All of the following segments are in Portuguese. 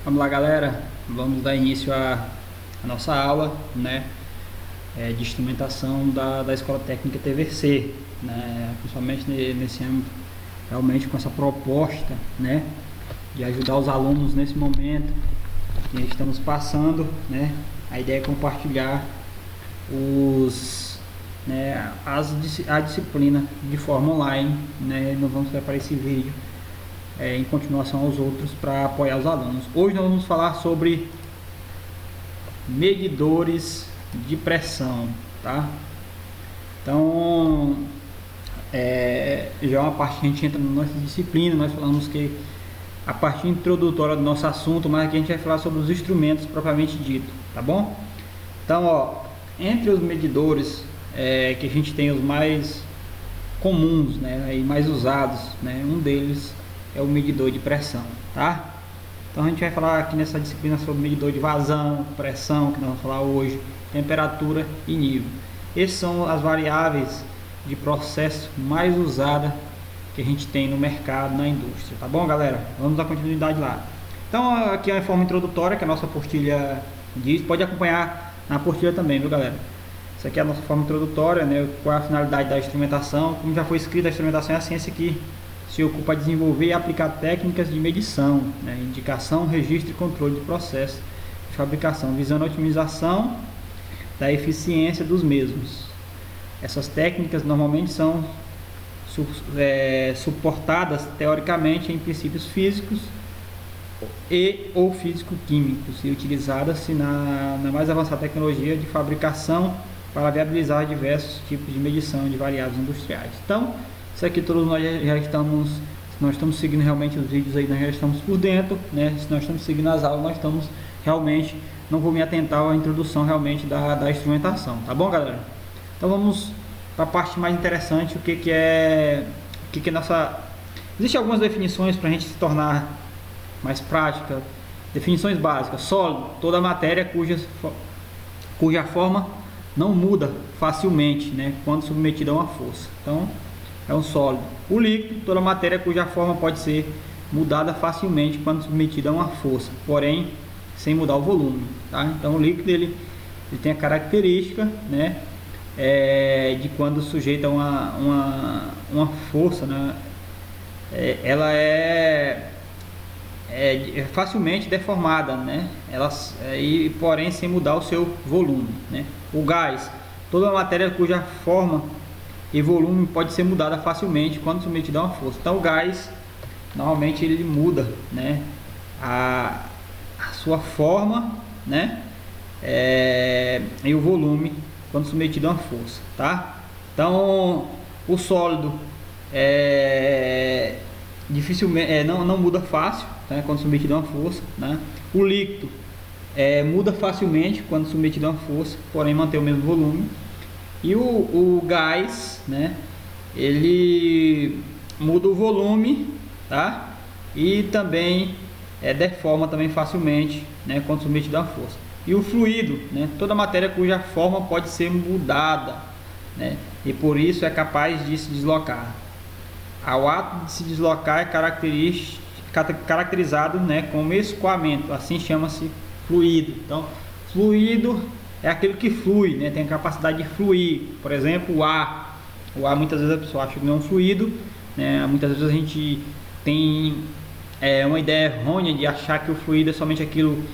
Vamos lá, galera, vamos dar início à nossa aula, né, de instrumentação da Escola Técnica TVC, né, principalmente nesse âmbito, realmente com essa proposta, né, de ajudar os alunos nesse momento que estamos passando, né. A ideia é compartilhar a disciplina de forma online, né. Nós vamos preparar esse vídeo em continuação aos outros para apoiar os alunos. Hoje nós vamos falar sobre medidores de pressão, tá? Então, já é uma parte que a gente entra na nossa disciplina. Nós falamos que a parte introdutória do nosso assunto, mas aqui a gente vai falar sobre os instrumentos propriamente dito, tá bom? Então, entre os medidores que a gente tem os mais comuns, né, e mais usados, né, um deles é o medidor de pressão, tá? Então a gente vai falar aqui nessa disciplina sobre medidor de vazão, pressão, que nós vamos falar hoje, temperatura e nível. Essas são as variáveis de processo mais usadas que a gente tem no mercado, na indústria, tá bom, galera? Vamos dar continuidade lá. Então aqui é a forma introdutória que a nossa apostila diz, pode acompanhar na apostila também, viu, galera? Isso aqui é a nossa forma introdutória, né? Qual é a finalidade da instrumentação? Como já foi escrito, a instrumentação é a ciência que se ocupa de desenvolver e aplicar técnicas de medição, né, indicação, registro e controle de processo de fabricação, visando a otimização da eficiência dos mesmos. Essas técnicas normalmente são suportadas teoricamente em princípios físicos ou físico-químicos e utilizadas na mais avançada tecnologia de fabricação para viabilizar diversos tipos de medição de variáveis industriais. Então, isso aqui todos nós já estamos, se nós estamos seguindo realmente os vídeos aí, nós já estamos por dentro, né? Se nós estamos seguindo as aulas, nós estamos realmente, não vou me atentar à introdução realmente da instrumentação, tá bom, galera? Então vamos para a parte mais interessante, o que é nossa... Existem algumas definições para a gente se tornar mais prática. Definições básicas: sólido, toda matéria cuja forma não muda facilmente, né, quando submetida a uma força. Então, é um sólido. O líquido, toda matéria cuja forma pode ser mudada facilmente quando submetida a uma força, porém sem mudar o volume, tá? Então o líquido ele tem a característica, né, de quando sujeita a uma força, né, ela é facilmente deformada, né? E porém sem mudar o seu volume, né? O gás, toda matéria cuja forma e volume pode ser mudada facilmente quando submetido a uma força. Então o gás normalmente ele muda, né, a sua forma, né, e o volume quando submetido a uma força, tá? Então o sólido dificilmente não muda fácil, tá, quando submetido a uma força, né? O líquido muda facilmente quando submetido a uma força, porém mantém o mesmo volume. E o gás, né, ele muda o volume, tá? E também deforma também facilmente, né, quando submetido a uma força. E o fluido, né, toda matéria cuja forma pode ser mudada, né, e por isso é capaz de se deslocar. O ato de se deslocar é caracterizado, né, como escoamento, assim chama-se fluido. Então, fluido é aquilo que flui, né? Tem a capacidade de fluir. Por exemplo, o ar. O ar, muitas vezes a pessoa acha que não é um fluido, né? Muitas vezes a gente tem uma ideia errônea de achar que o fluido é somente aquilo,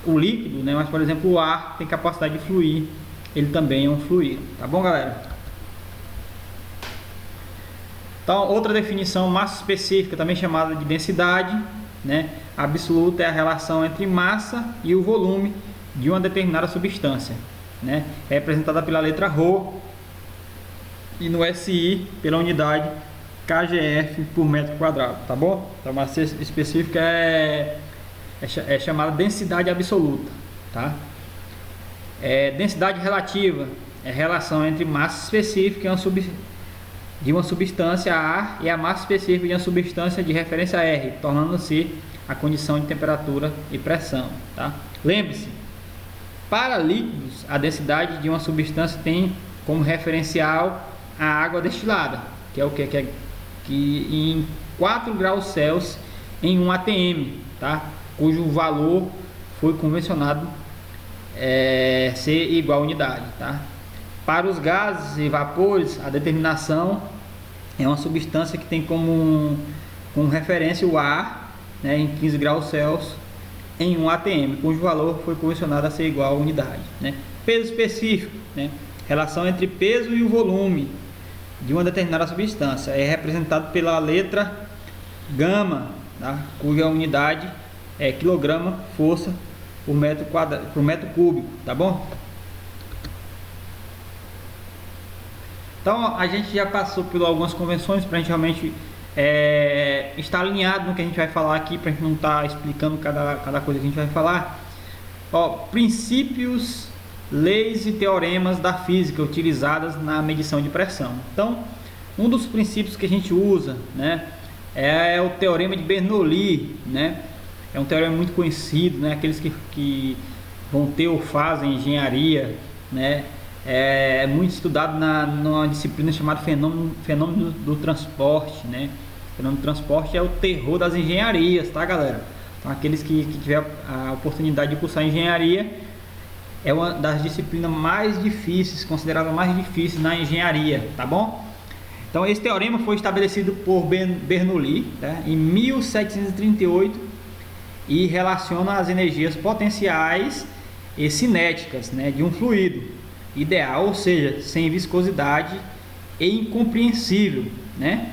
o líquido, né? Mas, por exemplo, o ar tem capacidade de fluir. Ele também é um fluido. Tá bom, galera? Então, outra definição mais específica, também chamada de densidade, né, absoluta, é a relação entre massa e o volume de uma determinada substância, né, é representada pela letra ρ e no SI pela unidade kgf por metro quadrado, tá bom? Então, a massa específica é chamada densidade absoluta, tá? Densidade relativa é a relação entre massa específica de uma substância A e a massa específica de uma substância de referência R, tornando-se a condição de temperatura e pressão, tá? Lembre-se, para líquidos, a densidade de uma substância tem como referencial a água destilada, que é o que em 4 graus Celsius em um ATM, tá? Cujo valor foi convencionado ser igual a unidade, tá? Para os gases e vapores, a determinação é uma substância que tem como referência o ar, né, em 15 graus Celsius em um ATM, cujo valor foi convencionado a ser igual a unidade, né? Peso específico, né? Relação entre peso e o volume de uma determinada substância é representado pela letra gama, tá? Cuja unidade é quilograma força por metro quadrado, por metro cúbico, tá bom? Então a gente já passou por algumas convenções para a gente realmente estar alinhado no que a gente vai falar aqui, para a gente não estar explicando cada coisa que a gente vai falar. Ó, princípios, leis e teoremas da física utilizadas na medição de pressão. Então, um dos princípios que a gente usa, né, é o teorema de Bernoulli, né? É um teorema muito conhecido, né? Aqueles que vão ter ou fazem engenharia, né? É muito estudado numa disciplina chamada fenômeno do transporte, né? O fenômeno do transporte é o terror das engenharias, tá, galera? Então, aqueles que tiver a oportunidade de cursar engenharia, é uma das disciplinas mais difíceis, considerada mais difícil na engenharia, tá bom? Então, esse teorema foi estabelecido por Bernoulli, tá, em 1738 e relaciona as energias potenciais e cinéticas, né, de um fluido ideal, ou seja, sem viscosidade e incompreensível, né?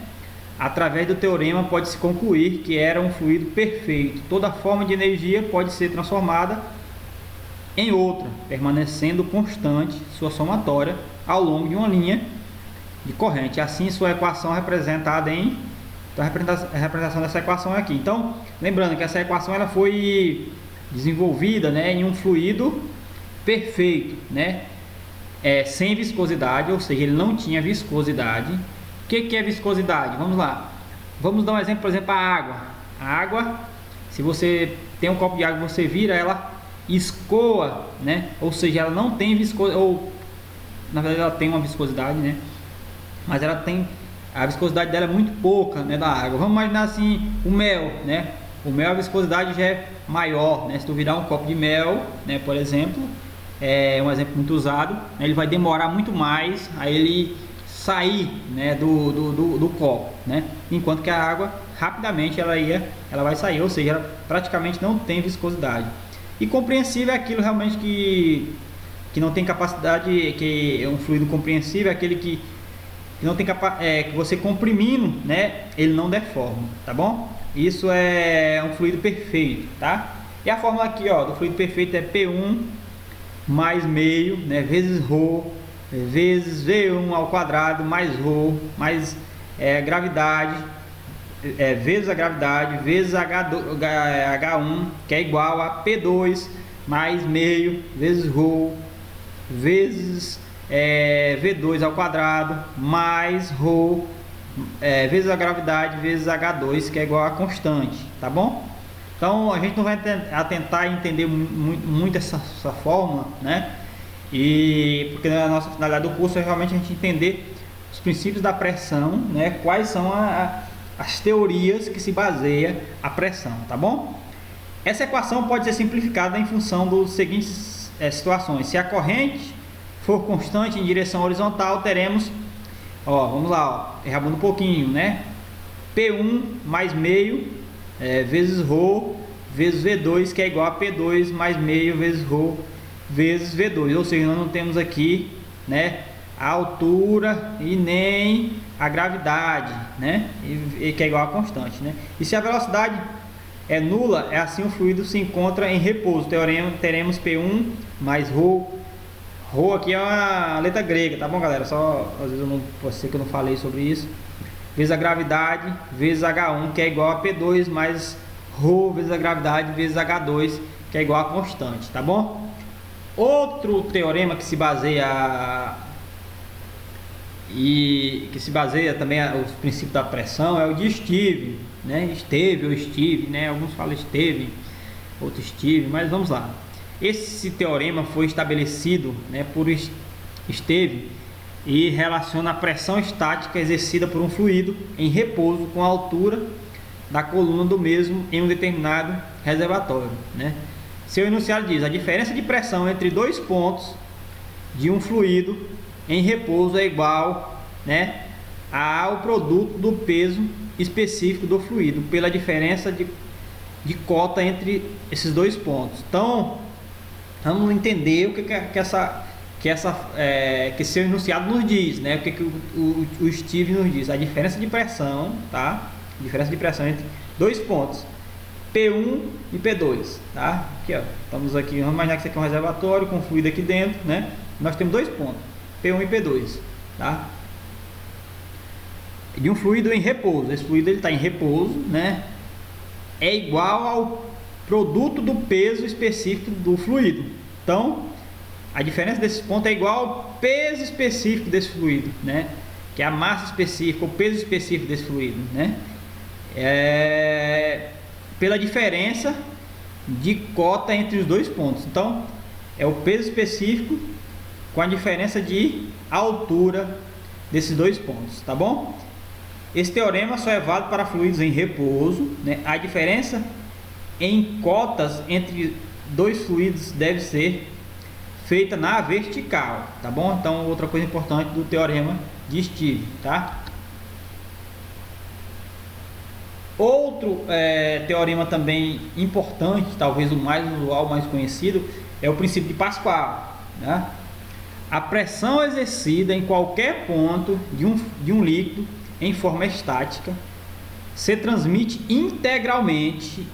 Através do teorema pode-se concluir que era um fluido perfeito. Toda forma de energia pode ser transformada em outra, permanecendo constante sua somatória ao longo de uma linha de corrente. Assim, sua equação representada em... Então, a representação dessa equação é aqui. Então, lembrando que essa equação ela foi desenvolvida, né, em um fluido perfeito, né? Sem viscosidade, ou seja, ele não tinha viscosidade. O que é viscosidade? Vamos lá. Vamos dar um exemplo, por exemplo, a água. A água, se você tem um copo de água, você vira, ela escoa, né? Ou seja, ela não tem viscosidade, ou na verdade ela tem uma viscosidade, né? Mas ela tem, a viscosidade dela é muito pouca, né, da água. Vamos imaginar assim, o mel, né? O mel, a viscosidade já é maior, né? Se tu virar um copo de mel, né, por exemplo, é um exemplo muito usado, né, ele vai demorar muito mais a ele sair, né, do copo, né? Enquanto que a água rapidamente ela vai sair, ou seja, ela praticamente não tem viscosidade. E compreensível é aquilo realmente que não tem capacidade, que é um fluido compreensível, é aquele que não tem que você comprimindo, né, ele não deforma, tá bom? Isso é um fluido perfeito, tá? E a fórmula aqui, ó, do fluido perfeito é P1 mais meio, né, vezes ρ, vezes V1 ao quadrado, mais ρ, mais gravidade, vezes a gravidade, vezes H1, que é igual a P2 mais meio, vezes ρ, vezes V2 ao quadrado, mais ρ, vezes a gravidade, vezes H2, que é igual a constante, tá bom? Então a gente não vai tentar entender muito essa fórmula, né? E porque a nossa finalidade do curso é realmente a gente entender os princípios da pressão, né? Quais são as teorias que se baseia a pressão, tá bom? Essa equação pode ser simplificada em função das seguintes situações. Se a corrente for constante em direção horizontal, teremos, ó, vamos lá, errando um pouquinho, né? P1 mais meio vezes ρ vezes V2, que é igual a P2 mais meio vezes ρ vezes V2, ou seja, nós não temos aqui, né, a altura e nem a gravidade, né, e que é igual a constante, né? E se a velocidade é nula, é assim o fluido se encontra em repouso. Teremos P1 mais ρ. Rho aqui é uma letra grega, tá bom, galera? Só às vezes pode ser que eu não falei sobre isso. Vezes a gravidade vezes H1, que é igual a P2 mais ρ vezes a gravidade vezes H2, que é igual a constante, tá bom? Outro teorema que se baseia também os princípios da pressão é o de Steve, né? Esteve ou Steve, né? Alguns falam Esteve, outros Steve, mas vamos lá. Esse teorema foi estabelecido, né, por Esteve e relaciona a pressão estática exercida por um fluido em repouso com a altura da coluna do mesmo em um determinado reservatório, né? Seu enunciado diz: a diferença de pressão entre dois pontos de um fluido em repouso é igual, né, ao produto do peso específico do fluido pela diferença de cota entre esses dois pontos. Então, vamos entender o que seu enunciado nos diz, né? O que o Steve nos diz: a diferença de pressão, tá? Diferença de pressão entre dois pontos, P1 e P2, tá? Aqui, ó, estamos aqui, vamos imaginar que isso aqui é um reservatório com fluido aqui dentro, né? Nós temos dois pontos, P1 e P2, tá? De um fluido em repouso. Esse fluido ele está em repouso, né? É igual ao produto do peso específico do fluido. Então, a diferença desses pontos é igual ao peso específico desse fluido, né? Que é a massa específica, o peso específico desse fluido, né? Pela diferença de cota entre os dois pontos. Então, é o peso específico com a diferença de altura desses dois pontos, tá bom? Esse teorema só é válido para fluidos em repouso, né? A diferença em cotas entre dois fluidos deve ser feita na vertical, tá bom? Então, outra coisa importante do teorema de Steve, tá? Outro teorema também importante, talvez o mais usual, mais conhecido, é o princípio de Pascal, né? A pressão exercida em qualquer ponto de um líquido em forma estática se transmite integralmente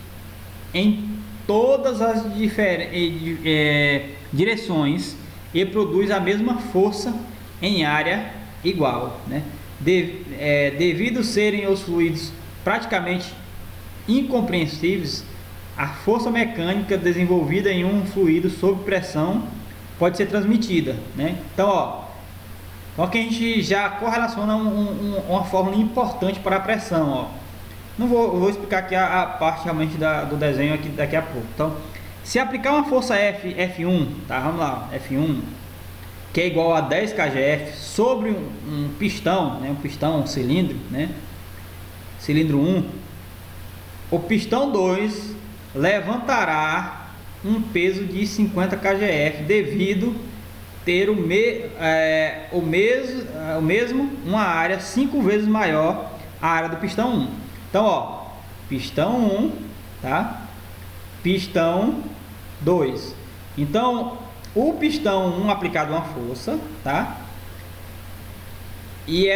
em todas as direções e produz a mesma força em área igual, né? Devido serem os fluidos praticamente incompreensíveis, a força mecânica desenvolvida em um fluido sob pressão pode ser transmitida, né? Então, aqui a gente já correlaciona uma fórmula importante para a pressão, ó. Não vou explicar aqui a parte realmente do desenho aqui daqui a pouco. Então, se aplicar uma força F1, tá? Vamos lá, F1, que é igual a 10 kgf sobre um pistão, né? Um cilindro, né? Cilindro 1, o pistão 2 levantará um peso de 50 kgf devido ter uma área 5 vezes maior a área do pistão 1. Então, ó, pistão 1, tá? Pistão 2. Então, o pistão 1 aplicado uma força, tá? E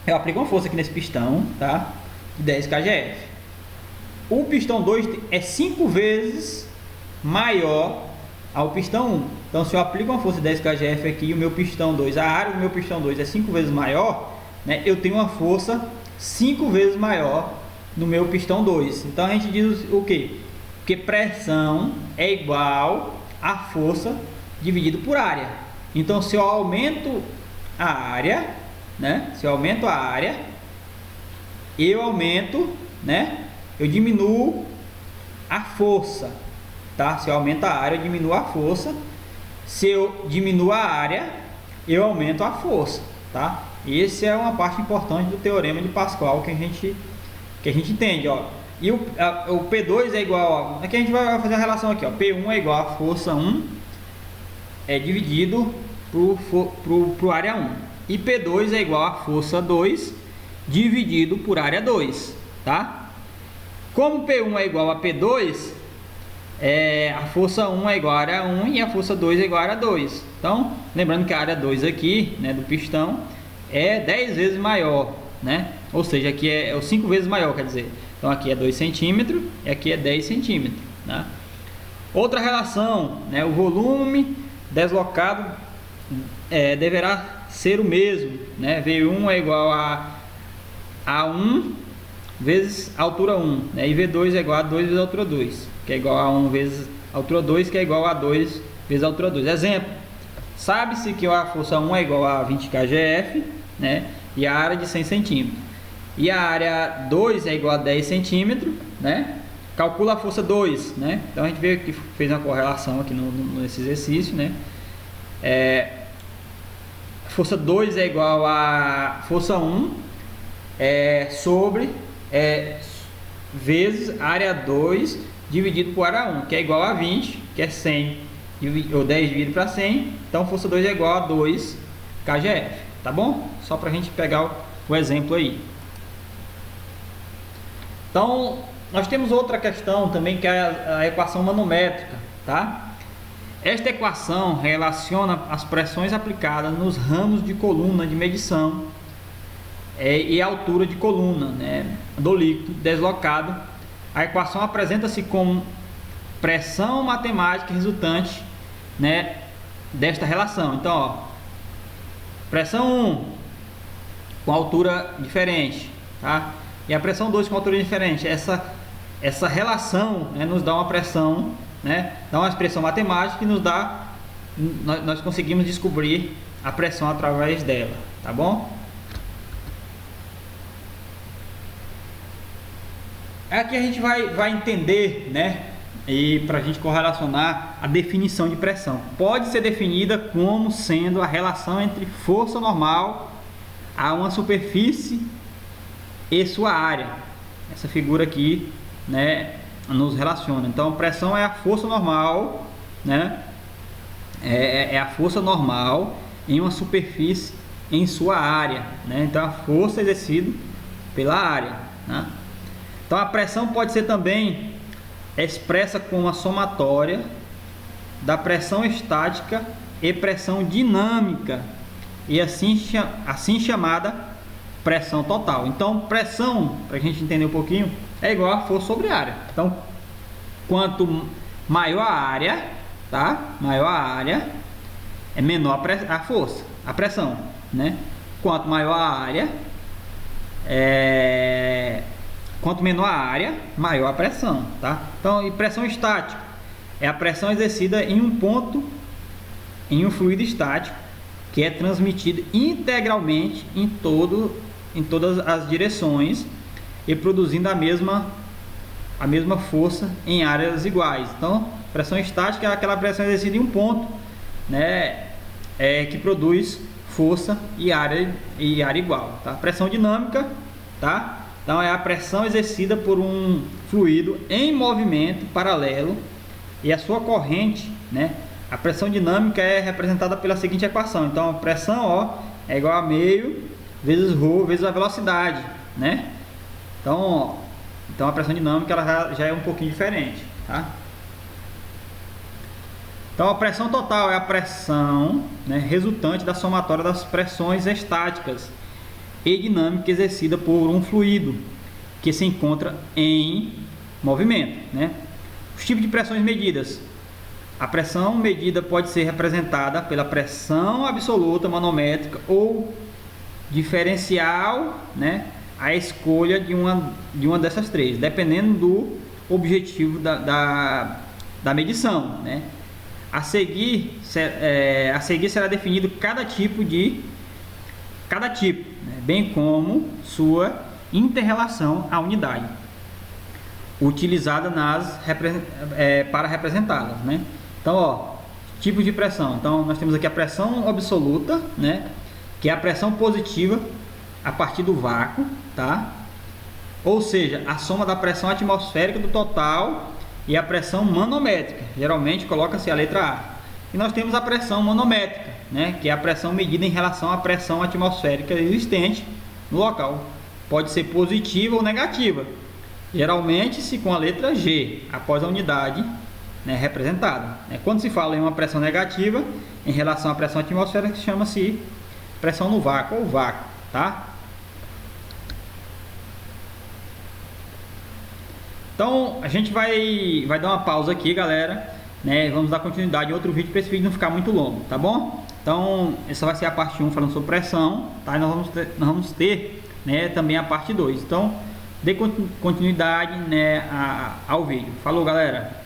eu aplico uma força aqui nesse pistão, tá? De 10 kgf. O pistão 2 é 5 vezes maior ao pistão 1. Então, se eu aplico uma força de 10 kgf aqui e o meu pistão 2, a área do meu pistão 2 é 5 vezes maior, né? Eu tenho uma força 5 vezes maior no meu pistão 2. Então, a gente diz o quê? Que pressão é igual a força dividido por área. Então, se eu aumento a área, né? Se eu aumento a área, eu aumento, né? Eu diminuo a força, tá? Se eu aumento a área, eu diminuo a força. Se eu diminuo a área, eu aumento a força, tá? Essa é uma parte importante do teorema de Pascal que a gente entende, ó. E o P2 é igual, ó, aqui a gente vai fazer a relação aqui, ó. P1 é igual a força 1 dividido pro área 1. E P2 é igual a força 2 dividido por área 2, tá? Como P1 é igual a P2, a força 1 é igual a área 1 e a força 2 é igual a área 2. Então, lembrando que a área 2 aqui, né, do pistão, é 10 vezes maior, né? Ou seja, aqui é 5 vezes maior, quer dizer. Então, aqui é 2 centímetros e aqui é 10 centímetros, né? Outra relação, né, o volume deslocado deverá ser o mesmo, né? V1 é igual a 1 vezes altura 1, né? E V2 é igual a 2 vezes altura 2, que é igual a 1 vezes altura 2, que é igual a 2 vezes altura 2. Exemplo, sabe-se que a força 1 é igual a 20 kgf, né? E a área de 100 centímetros. E a área 2 é igual a 10 centímetros, né? Calcula a força 2, né? Então a gente veio que fez uma correlação aqui nesse exercício, né? Força 2 é igual a força 1 sobre vezes área 2 dividido por área 1, que é igual a 20, que é 100, ou 10 dividido para 100, então força 2 é igual a 2 kgf, tá bom? Só para a gente pegar o exemplo aí. Então, nós temos outra questão também, que é a equação manométrica, tá? Esta equação relaciona as pressões aplicadas nos ramos de coluna de medição e a altura de coluna, né, do líquido deslocado. A equação apresenta-se como pressão matemática resultante, né, desta relação. Então, ó, pressão 1 com altura diferente, tá? E a pressão 2 com altura diferente. Essa relação, né, nos dá uma pressão, né, dá uma expressão matemática que nos dá, nós conseguimos descobrir a pressão através dela, tá bom? Aqui a gente vai entender, né, e para a gente correlacionar a definição de pressão. Pode ser definida como sendo a relação entre força normal a uma superfície e sua área. Essa figura aqui, né, nos relaciona. Então, pressão é a força normal, né, é a força normal em uma superfície em sua área, né? Então, a força exercida pela área, né? Então, a pressão pode ser também expressa como a somatória da pressão estática e pressão dinâmica, e assim chamada pressão total. Então, pressão, para a gente entender um pouquinho, é igual a força sobre área. Então, quanto maior a área, tá? Maior a área, é menor a força, a pressão, né? Quanto maior a área, quanto menor a área, maior a pressão, tá? Então, e pressão estática é a pressão exercida em um ponto, em um fluido estático, que é transmitido integralmente em todas as direções e produzindo a mesma força em áreas iguais. Então, pressão estática é aquela pressão exercida em um ponto, né, que produz força e área igual, tá? Pressão dinâmica, tá? Então, é a pressão exercida por um fluido em movimento paralelo e a sua corrente, né? A pressão dinâmica é representada pela seguinte equação. Então, a pressão, ó, é igual a meio vezes ρ vezes a velocidade, né? Então a pressão dinâmica ela já é um pouquinho diferente, tá? Então, a pressão total é a pressão, né, resultante da somatória das pressões estáticas e dinâmica exercida por um fluido que se encontra em movimento, né? Os tipos de pressões medidas. A pressão medida pode ser representada pela pressão absoluta manométrica ou diferencial, né? A escolha de uma dessas três, dependendo do objetivo da medição, né? A seguir será definido cada tipo, né? Bem como sua inter-relação à unidade utilizada para representá-las, né? Então, ó, tipos de pressão. Então, nós temos aqui a pressão absoluta, né, que é a pressão positiva a partir do vácuo, tá? Ou seja, a soma da pressão atmosférica do total e a pressão manométrica. Geralmente coloca-se a letra A. E nós temos a pressão manométrica, né, que é a pressão medida em relação à pressão atmosférica existente no local. Pode ser positiva ou negativa. Geralmente com a letra G após a unidade, né, representada. Quando se fala em uma pressão negativa em relação à pressão atmosférica, chama-se pressão no vácuo ou vácuo, tá? Então a gente vai dar uma pausa aqui, galera, né? Vamos dar continuidade em outro vídeo para esse vídeo não ficar muito longo, tá bom? Então essa vai ser a parte 1 falando sobre pressão, tá? E nós vamos ter, né, também a parte 2. Então dê continuidade, né, ao vídeo. Falou, galera!